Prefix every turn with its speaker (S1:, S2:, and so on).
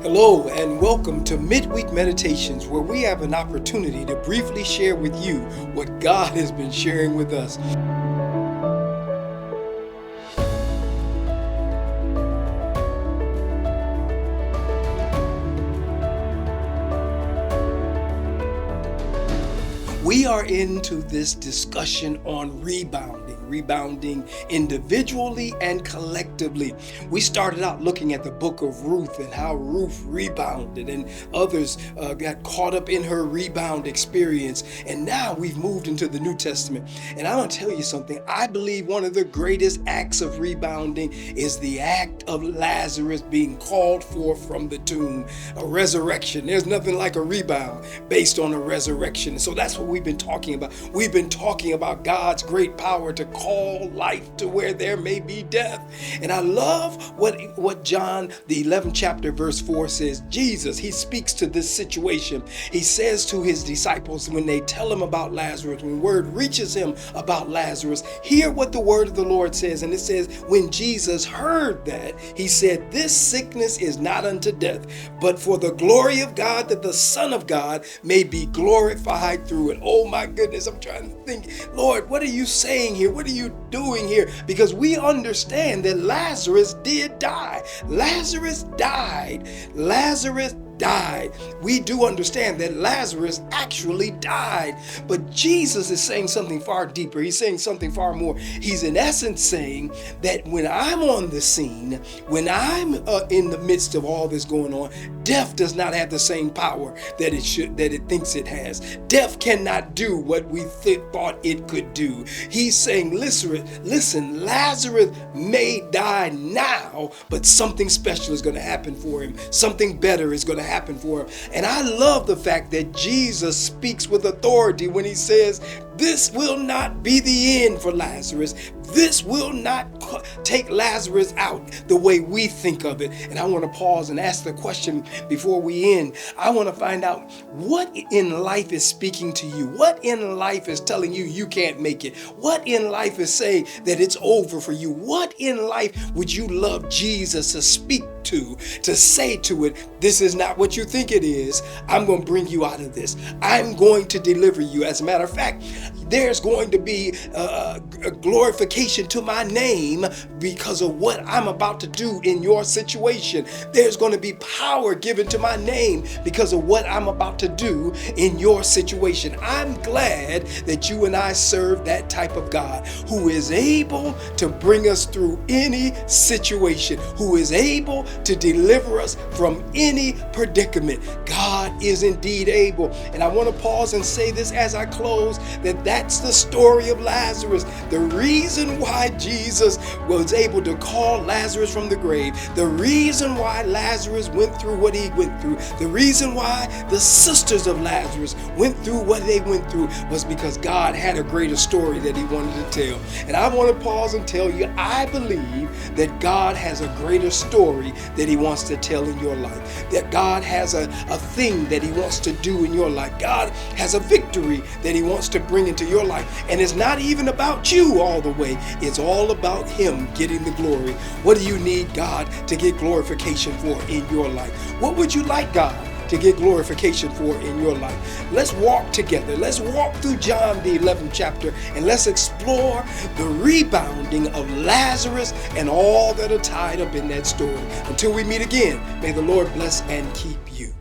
S1: Hello and welcome to Midweek Meditations, where we have an opportunity to briefly share with you what God has been sharing with us. We are into this discussion on rebounding individually and collectively. We started out looking at the book of Ruth and how Ruth rebounded and others got caught up in her rebound experience. And now we've moved into the New Testament. And I want to tell you something. I believe one of the greatest acts of rebounding is the act of Lazarus being called forth from the tomb, a resurrection. There's nothing like a rebound based on a resurrection. So that's what we've been talking about. We've been talking about God's great power to call life to where there may be death. And I love what John, the 11th chapter, verse 4 says. Jesus, he speaks to this situation. He says to his disciples when they tell him about Lazarus, when word reaches him about Lazarus, hear what the word of the Lord says. And it says, when Jesus heard that, he said, this sickness is not unto death, but for the glory of God, that the Son of God may be glorified through it. Oh my goodness, I'm trying to think, Lord, what are you saying here? What are you doing here? Because we understand that Lazarus did die. Lazarus died. We do understand that Lazarus actually died, but Jesus is saying something far deeper. He's saying something far more. He's in essence saying that when I'm on the scene, when I'm in the midst of all this going on, death does not have the same power that it thinks it has. Death cannot do what we thought it could do. He's saying, listen, Lazarus may die now, but something special is going to happen for him. Something better is going to happen for him. And I love the fact that Jesus speaks with authority when he says, this will not be the end for Lazarus. This will not take Lazarus out the way we think of it. And I want to pause and ask the question before we end. I want to find out what in life is speaking to you. What in life is telling you you can't make it? What in life is saying that it's over for you? What in life would you love Jesus to speak to say to it, this is not what you think it is. I'm going to bring you out of this. I'm going to deliver you. As a matter of fact, there's going to be a glorification to my name because of what I'm about to do in your situation. There's going to be power given to my name because of what I'm about to do in your situation. I'm glad that you and I serve that type of God who is able to bring us through any situation, who is able to deliver us from any predicament. God is indeed able. And I want to pause and say this as I close, that's the story of Lazarus. The reason why Jesus was able to call Lazarus from the grave, the reason why Lazarus went through what he went through, the reason why the sisters of Lazarus went through what they went through was because God had a greater story that he wanted to tell. And I want to pause and tell you, I believe that God has a greater story that he wants to tell in your life, that God has a thing that he wants to do in your life. God has a victory that he wants to bring into your life. And it's not even about you all the way. It's all about him getting the glory. What do you need God to get glorification for in your life? What would you like God to get glorification for in your life? Let's walk together. Let's walk through John, the 11th chapter, and let's explore the rebounding of Lazarus and all that are tied up in that story. Until we meet again, may the Lord bless and keep you.